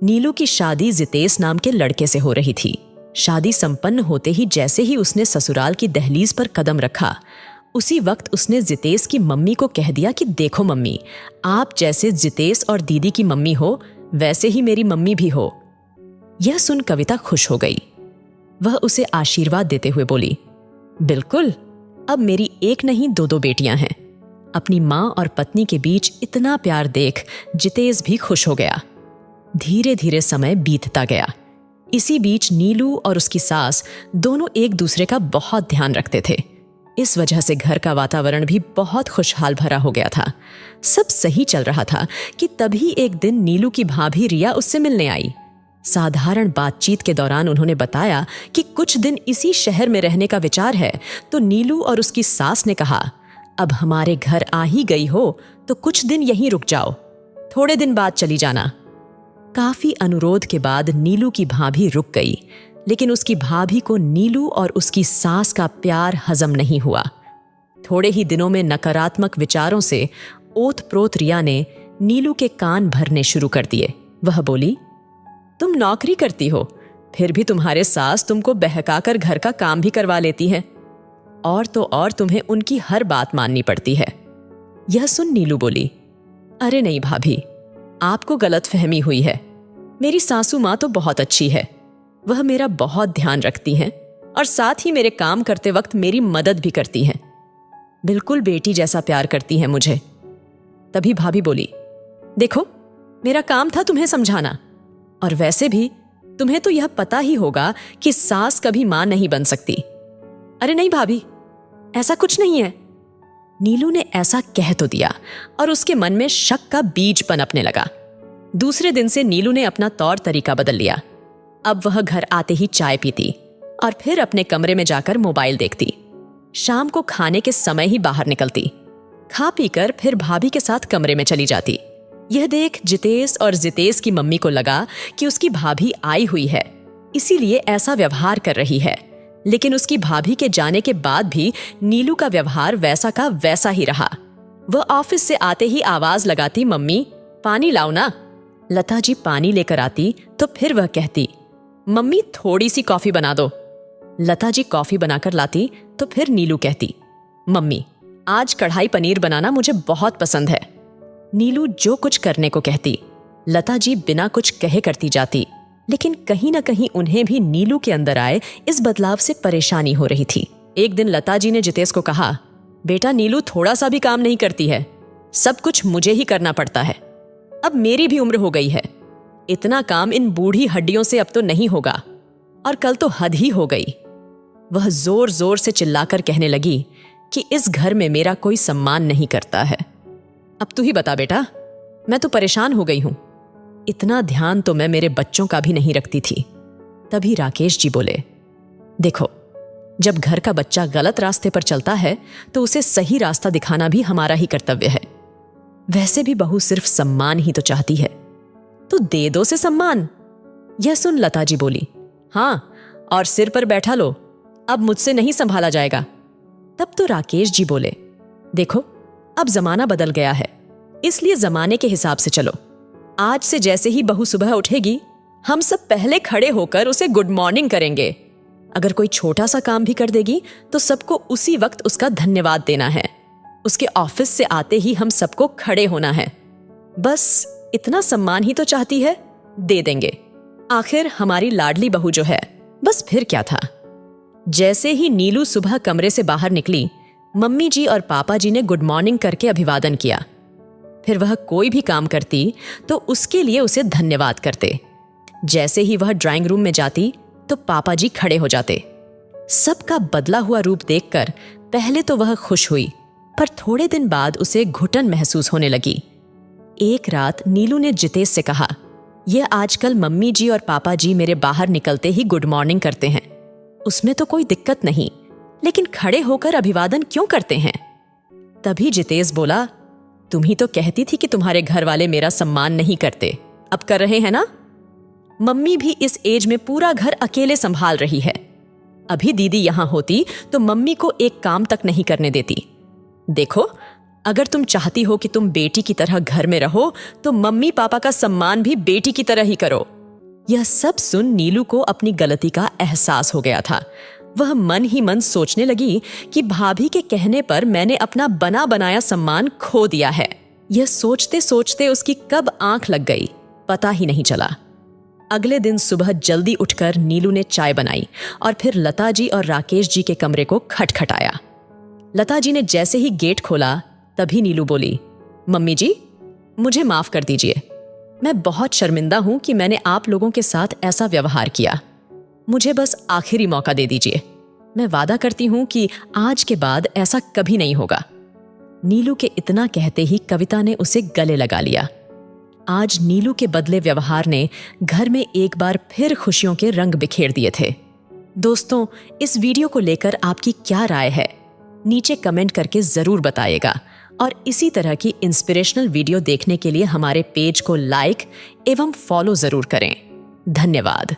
नीलू की शादी जितेश नाम के लड़के से हो रही थी। शादी संपन्न होते ही जैसे ही उसने ससुराल की दहलीज पर कदम रखा, उसी वक्त उसने जितेश की मम्मी को कह दिया कि देखो मम्मी, आप जैसे जितेश और दीदी की मम्मी हो वैसे ही मेरी मम्मी भी हो। यह सुन कविता खुश हो गई। वह उसे आशीर्वाद देते हुए बोली, बिल्कुल, अब मेरी एक नहीं दो बेटियां हैं। अपनी माँ और पत्नी के बीच इतना प्यार देख जितेश भी खुश हो गया। धीरे धीरे समय बीतता गया। इसी बीच नीलू और उसकी सास दोनों एक दूसरे का बहुत ध्यान रखते थे। इस वजह से घर का वातावरण भी बहुत खुशहाल भरा हो गया था। सब सही चल रहा था कि तभी एक दिन नीलू की भाभी रिया उससे मिलने आई। साधारण बातचीत के दौरान उन्होंने बताया कि कुछ दिन इसी शहर में रहने का विचार है, तो नीलू और उसकी सास ने कहा, अब हमारे घर आ ही गई हो तो कुछ दिन यहीं रुक जाओ, थोड़े दिन बाद चली जाना। काफी अनुरोध के बाद नीलू की भाभी रुक गई, लेकिन उसकी भाभी को नीलू और उसकी सास का प्यार हजम नहीं हुआ। थोड़े ही दिनों में नकारात्मक विचारों से ओत-प्रोत रिया ने नीलू के कान भरने शुरू कर दिए। वह बोली, तुम नौकरी करती हो, फिर भी तुम्हारे सास तुमको बहकाकर घर का काम भी करवा लेती है, और तो और तुम्हें उनकी हर बात माननी पड़ती है। यह सुन नीलू बोली, अरे नहीं भाभी, आपको गलतफहमी हुई है। मेरी सासू माँ तो बहुत अच्छी है, वह मेरा बहुत ध्यान रखती हैं और साथ ही मेरे काम करते वक्त मेरी मदद भी करती हैं। बिल्कुल बेटी जैसा प्यार करती हैं मुझे। तभी भाभी बोली, देखो, मेरा काम था तुम्हें समझाना, और वैसे भी तुम्हें तो यह पता ही होगा कि सास कभी मां नहीं बन सकती। अरे नहीं भाभी, ऐसा कुछ नहीं है। नीलू ने ऐसा कह तो दिया और उसके मन में शक का बीज पनपने लगा। दूसरे दिन से नीलू ने अपना तौर तरीका बदल लिया। अब वह घर आते ही चाय पीती और फिर अपने कमरे में जाकर मोबाइल देखती। शाम को खाने के समय ही बाहर निकलती। खा पीकर फिर भाभी के साथ कमरे में चली जाती। यह देख जितेश और जितेश की मम्मी को लगा कि उसकी भाभी आई हुई है, इसीलिए ऐसा व्यवहार कर रही है। लेकिन उसकी भाभी के जाने के बाद भी नीलू का व्यवहार वैसा का वैसा ही रहा। वह ऑफिस से आते ही आवाज लगाती, मम्मी पानी लाओ ना। लता जी पानी लेकर आती तो फिर वह कहती, मम्मी थोड़ी सी कॉफी बना दो। लता जी कॉफी बनाकर लाती तो फिर नीलू कहती, मम्मी आज कढ़ाई पनीर बनाना मुझे बहुत पसंद है। नीलू जो कुछ करने को कहती, लता जी बिना कुछ कहे करती जाती। लेकिन कहीं ना कहीं उन्हें भी नीलू के अंदर आए इस बदलाव से परेशानी हो रही थी। एक दिन लता जी ने जितेश को कहा, बेटा नीलू थोड़ा सा भी काम नहीं करती है, सब कुछ मुझे ही करना पड़ता है। अब मेरी भी उम्र हो गई है, इतना काम इन बूढ़ी हड्डियों से अब तो नहीं होगा, और कल तो हद ही हो गई। वह जोर जोर से चिल्लाकर कहने लगी कि इस घर में मेरा कोई सम्मान नहीं करता है। अब तू ही बता बेटा, मैं तो परेशान हो गई हूं। इतना ध्यान तो मैं मेरे बच्चों का भी नहीं रखती थी। तभी राकेश जी बोले, देखो, जब घर का बच्चा गलत रास्ते पर चलता है तो उसे सही रास्ता दिखाना भी हमारा ही कर्तव्य है। वैसे भी बहू सिर्फ सम्मान ही तो चाहती है, तो दे दो से सम्मान। यह सुन लता जी बोली, हाँ, और सिर पर बैठा लो, अब मुझसे नहीं संभाला जाएगा। तब तो राकेश जी बोले, देखो, अब जमाना बदल गया है, इसलिए जमाने के हिसाब से चलो। आज से जैसे ही बहू सुबह उठेगी, हम सब पहले खड़े होकर उसे गुड मॉर्निंग करेंगे। अगर कोई छोटा सा काम भी कर देगी तो सबको उसी वक्त उसका धन्यवाद देना है। उसके ऑफिस से आते ही हम सबको खड़े होना है। बस इतना सम्मान ही तो चाहती है, दे देंगे। आखिर हमारी लाडली बहू जो है, बस फिर क्या था। जैसे ही नीलू सुबह कमरे से बाहर निकली, मम्मी जी और पापा जी ने गुड मॉर्निंग करके अभिवादन किया। फिर वह कोई भी काम करती तो उसके लिए उसे धन्यवाद करते। जैसे ही वह ड्राइंग रूम में जाती तो पापा जी खड़े हो जाते। सबका बदला हुआ रूप देखकर पहले तो वह खुश हुई, पर थोड़े दिन बाद उसे घुटन महसूस होने लगी। एक रात नीलू ने जितेश से कहा, यह आजकल मम्मी जी और पापा जी मेरे बाहर निकलते ही गुड मॉर्निंग करते हैं, उसमें तो कोई दिक्कत नहीं, लेकिन खड़े होकर अभिवादन क्यों करते हैं? तभी जितेश बोला, तुम ही तो कहती थी कि तुम्हारे घर वाले मेरा सम्मान नहीं करते, अब कर रहे हैं ना? मम्मी भी इस एज में पूरा घर अकेले संभाल रही है। अभी दीदी यहां होती तो मम्मी को एक काम तक नहीं करने देती। देखो, अगर तुम चाहती हो कि तुम बेटी की तरह घर में रहो तो मम्मी पापा का सम्मान भी बेटी की तरह ही करो। यह सब सुन नीलू को अपनी गलती का एहसास हो गया था। वह मन ही मन सोचने लगी कि भाभी के कहने पर मैंने अपना बना बनाया सम्मान खो दिया है। यह सोचते सोचते उसकी कब आंख लग गई पता ही नहीं चला। अगले दिन सुबह जल्दी उठकर नीलू ने चाय बनाई और फिर लता जी और राकेश जी के कमरे को खटखटाया। लता जी ने जैसे ही गेट खोला तभी नीलू बोली, मम्मी जी मुझे माफ कर दीजिए, मैं बहुत शर्मिंदा हूं कि मैंने आप लोगों के साथ ऐसा व्यवहार किया। मुझे बस आखिरी मौका दे दीजिए। मैं वादा करती हूं कि आज के बाद ऐसा कभी नहीं होगा। नीलू के इतना कहते ही कविता ने उसे गले लगा लिया। आज नीलू के बदले व्यवहार ने घर में एक बार फिर खुशियों के रंग बिखेर दिए थे। दोस्तों, इस वीडियो को लेकर आपकी क्या राय है? नीचे कमेंट करके जरूर बताइएगा और इसी तरह की इंस्पिरेशनल वीडियो देखने के लिए हमारे पेज को लाइक एवं फॉलो जरूर करें। धन्यवाद।